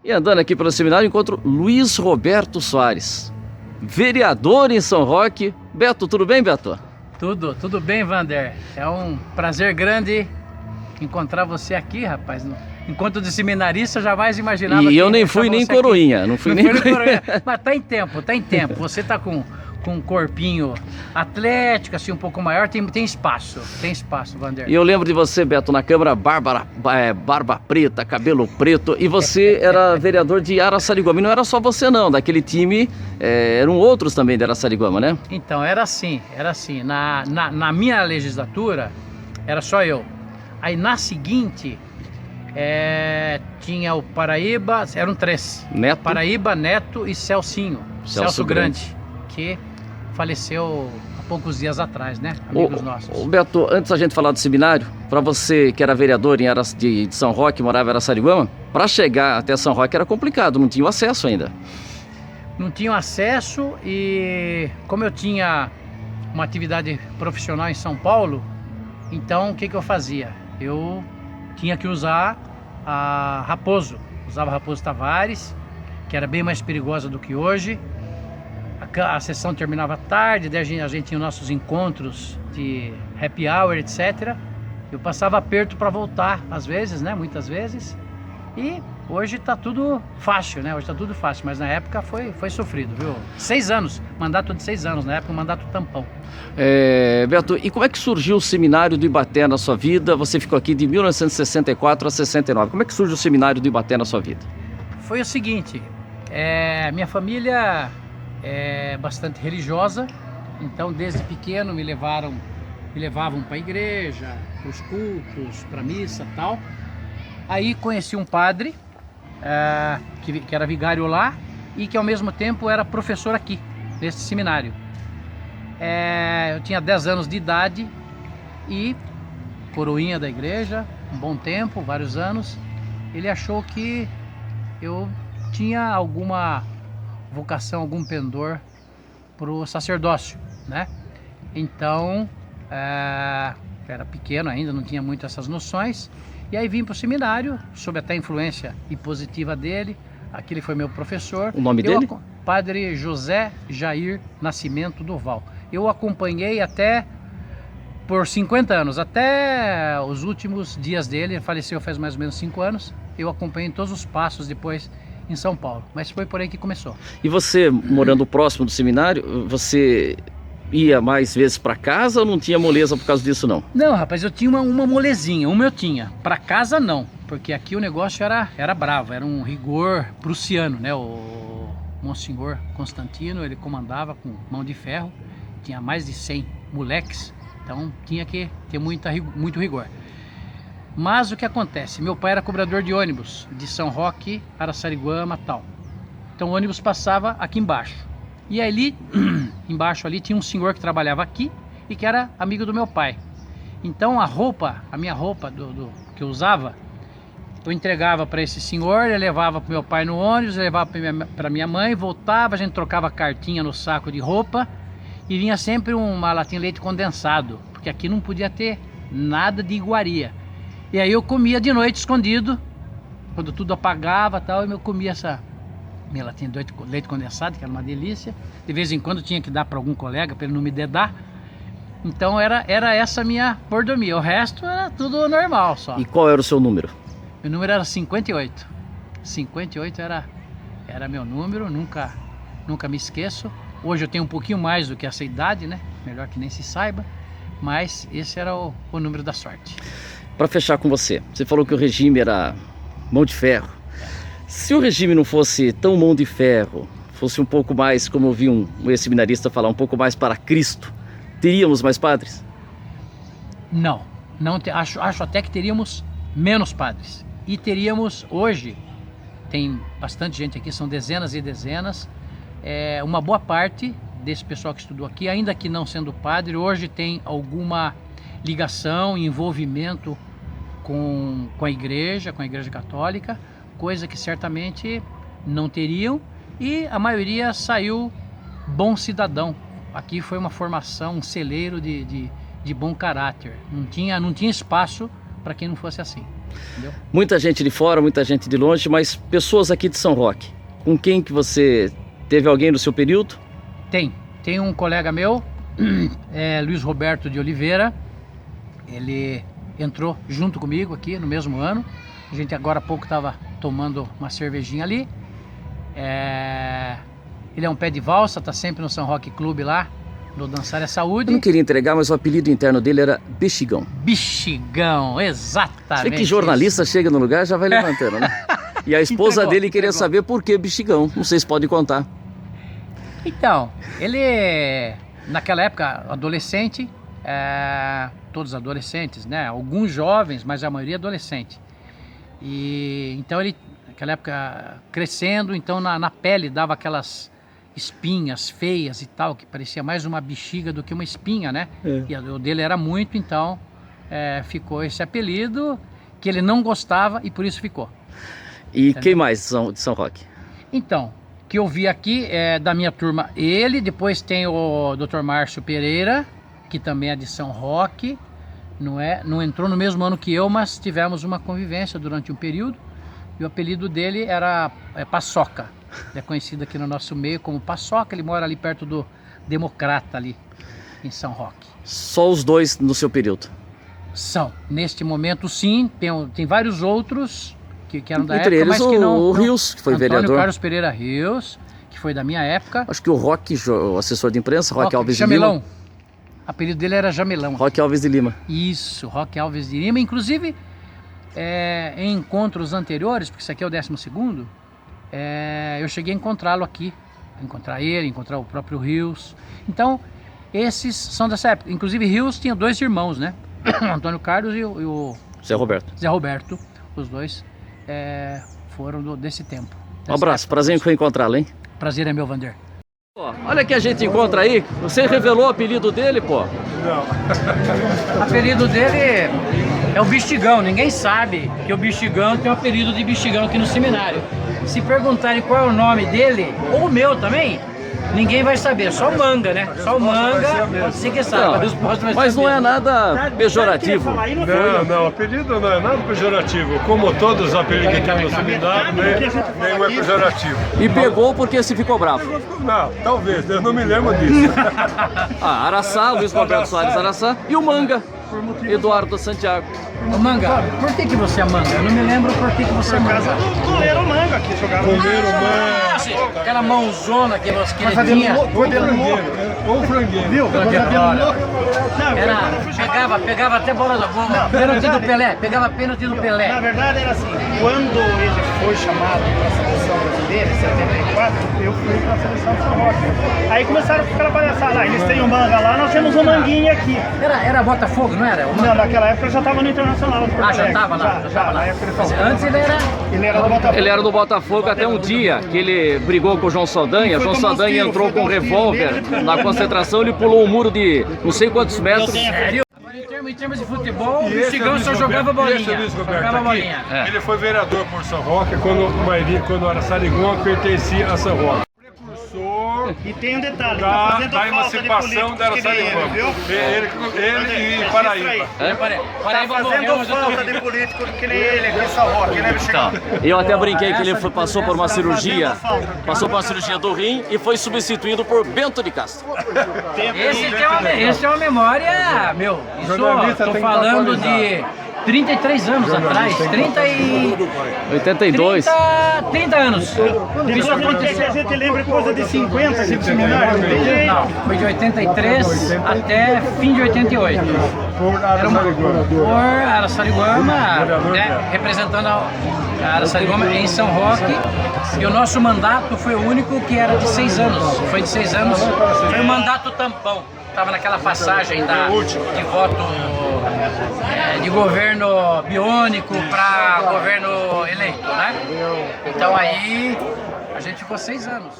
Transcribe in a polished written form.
E andando aqui pelo seminário, encontro Luiz Roberto Soares, vereador em São Roque. Beto, tudo bem, Beto? Tudo bem, Vander. É um prazer grande encontrar você aqui, rapaz. No encontro de seminarista, jamais imaginava E que eu nem ia fui achar nem você coroinha, aqui. não fui Não nem foi coroinha. Mas tá em tempo, tá em tempo. Você tá com um corpinho atlético, assim, um pouco maior, tem espaço, Vander. E eu lembro de você, Beto, na Câmara, barba preta, cabelo preto, e você era vereador de Araçariguama. E não era só você não, daquele time, eram outros também de Araçariguama, né? Então, era assim. Na minha legislatura, era só eu. Aí na seguinte, tinha o Paraíba, eram três. Neto. Paraíba, Neto e Celcinho. Celso Grande, que faleceu há poucos dias atrás, né? Amigos nossos. Ô Beto, antes da gente falar do seminário, para você que era vereador de São Roque, morava em Araçariguama, para chegar até São Roque era complicado, não tinha o acesso ainda. Não tinha acesso e como eu tinha uma atividade profissional em São Paulo, então o que eu fazia? Eu tinha que usar a Raposo, usava a Raposo Tavares, que era bem mais perigosa do que hoje. A sessão terminava tarde, daí a gente tinha nossos encontros de happy hour, etc. Eu passava aperto para voltar, às vezes, né? Muitas vezes. E hoje tá tudo fácil, né? Hoje tá tudo fácil, mas na época foi sofrido, viu? 6 anos, mandato de 6 anos, na época um mandato tampão. Beto, e como é que surgiu o seminário do Ibaté na sua vida? Você ficou aqui de 1964 a 69. Como é que surge o seminário do Ibaté na sua vida? Foi o seguinte, minha família é bastante religiosa, então desde pequeno me levavam para a igreja, para os cultos, para a missa e tal. Aí conheci um padre que era vigário lá e que ao mesmo tempo era professor aqui, nesse seminário. Eu tinha 10 anos de idade e coroinha da igreja, um bom tempo, vários anos. Ele achou que eu tinha alguma vocação, algum pendor para o sacerdócio, né? Então, era pequeno ainda, não tinha muito essas noções. E aí vim para o seminário, sob até a influência e positiva dele. Aquele foi meu professor. O nome dele? Padre José Jair Nascimento Duval. Eu acompanhei até por 50 anos, até os últimos dias dele. Ele faleceu faz mais ou menos 5 anos. Eu acompanhei todos os passos depois em São Paulo, mas foi por aí que começou. E você, morando próximo do seminário, você ia mais vezes para casa ou não tinha moleza por causa disso não? Não, rapaz, eu tinha uma molezinha, eu tinha. Para casa não, porque aqui o negócio era bravo, era um rigor prussiano, né? O Monsenhor Constantino, ele comandava com mão de ferro, tinha mais de 100 moleques, então tinha que ter muito rigor. Mas o que acontece? Meu pai era cobrador de ônibus de São Roque, Araçariguama, tal. Então o ônibus passava aqui embaixo. E ali, embaixo ali, tinha um senhor que trabalhava aqui e que era amigo do meu pai. Então a minha roupa que eu usava, eu entregava para esse senhor, ele levava para meu pai no ônibus, levava para minha mãe, voltava, a gente trocava cartinha no saco de roupa e vinha sempre uma latinha de leite condensado, porque aqui não podia ter nada de iguaria. E aí eu comia de noite escondido, quando tudo apagava e tal, eu comia essa minha latinha de leite condensado, que era uma delícia. De vez em quando tinha que dar para algum colega, para ele não me dedar. Então era essa minha mordomia, o resto era tudo normal só. E qual era o seu número? Meu número era 58. 58 era meu número, nunca me esqueço. Hoje eu tenho um pouquinho mais do que essa idade, né? Melhor que nem se saiba, mas esse era o número da sorte. Para fechar com você falou que o regime era mão de ferro. Se o regime não fosse tão mão de ferro, fosse um pouco mais, como eu vi um ex-seminarista falar, um pouco mais para Cristo, teríamos mais padres? Não acho até que teríamos menos padres. E teríamos hoje, tem bastante gente aqui, são dezenas e dezenas, uma boa parte desse pessoal que estudou aqui, ainda que não sendo padre, hoje tem alguma ligação, envolvimento com a igreja católica, coisa que certamente não teriam, e a maioria saiu bom cidadão. Aqui foi uma formação, um celeiro de bom caráter, não tinha espaço para quem não fosse assim. entendeu? Muita gente de fora, muita gente de longe, mas pessoas aqui de São Roque. Com quem que você teve alguém no seu período? Tem um colega meu, Luiz Roberto de Oliveira. Ele entrou junto comigo aqui no mesmo ano. A gente agora há pouco estava tomando uma cervejinha ali. Ele é um pé de valsa, tá sempre no São Roque Clube lá, no Dançar é Saúde. Eu não queria entregar, mas o apelido interno dele era Bexigão. Bexigão, exatamente. Você vê que jornalista chega no lugar e já vai levantando, né? E a esposa dele queria saber por que Bexigão. Não sei se pode contar. Então, ele, naquela época, adolescente, todos adolescentes, né? Alguns jovens, mas a maioria adolescente. E então ele, naquela época, crescendo, então na pele dava aquelas espinhas feias e tal, que parecia mais uma bexiga do que uma espinha, né? E o dele era muito, então ficou esse apelido que ele não gostava e por isso ficou. E entendeu? Quem mais de São Roque? Então, que eu vi aqui da minha turma, ele, depois tem o Dr. Márcio Pereira, que também é de São Roque, não entrou no mesmo ano que eu, mas tivemos uma convivência durante um período, e o apelido dele era Paçoca. Ele é conhecido aqui no nosso meio como Paçoca, ele mora ali perto do Democrata, ali em São Roque. Só os dois no seu período? São, neste momento sim, tem vários outros que eram da Entre época, eles mas que não... o Rios, que foi Antônio vereador. Carlos Pereira Rios, que foi da minha época. Acho que o Roque, o assessor de imprensa, Roque Alves Jamelão. de Lima. O apelido dele era Jamelão. Roque Alves de Lima. Isso, Roque Alves de Lima. Inclusive, em encontros anteriores, porque isso aqui é o 12º, eu cheguei a encontrá-lo aqui. Encontrar ele, encontrar o próprio Rios. Então, esses são dessa época. Inclusive, Rios tinha 2 irmãos, né? Antônio Carlos e o Zé Roberto. Zé Roberto. Os dois foram desse tempo. Um abraço, prazer em encontrá-lo, hein? Prazer é meu, Vander. Olha que a gente encontra aí, você revelou o apelido dele, pô? Não. O apelido dele é o Bexigão, ninguém sabe que o Bexigão tem o apelido de Bexigão aqui no seminário. Se perguntarem qual é o nome dele, ou o meu também, ninguém vai saber, só o Manga, né? Só o Manga, você que sabe. Mas não é nada pejorativo. Não, apelido não é nada pejorativo. Como todos os apelidos que tem no seminário, nenhum é pejorativo. E pegou porque se ficou bravo? Não, talvez, eu não me lembro disso. Araçá, Luiz Roberto Soares Araçá, e o Manga, Eduardo Santiago. Ô Manga, por que você é Manga? Eu não me lembro por que você é Manga. Comeram manga aqui, jogaram manga. Aquela mãozona que ele tinha. Ou frangueiro. Viu? Pegava até bola da bola. Pênalti do Pelé. Pegava pênalti do Pelé. Na verdade era assim, quando ele foi chamado para a seleção brasileira, em 74, eu fui para a seleção de São Roque. Aí começaram a ficar palhaçada. Eles têm um manga lá, nós temos um manguinha aqui. Era Botafogo, não era? Não, naquela época eu já estava no Internacional. Já estava lá? Já, na época antes ele era do Botafogo. Ele era do Botafogo até um dia que ele brigou com o João Saldanha. João Saldanha entrou com um revólver na concentração, ele pulou um muro de não sei quantos metros. Sério? Em termos de futebol, o Bexigão só jogava bolinha. Ele foi vereador por São Roque quando era Sarigão, pertencia a São Roque. E tem um detalhe, da, tá fazendo da falta emancipação da Sarigão. viu? Ele e Paraíba. Tá fazendo falta de político que nem ele aqui em São Roque, né, Bexigão? Eu até brinquei que ele passou por uma cirurgia, do rim e foi substituído por Bento de Castro. Esse é uma memória, meu. Isso, tô falando de 33 anos atrás, 82. 30 anos. Depois a gente lembra coisa de 50 aqui do seminário. Não, foi de 83 até fim de 88. Por Araçariguama, né, representando a Araçariguama em São Roque. E o nosso mandato foi o único que era de 6 anos. Foi de 6 anos. Foi o mandato tampão. Estava naquela passagem de voto de governo biônico para governo eleito, né? Então aí a gente ficou 6 anos.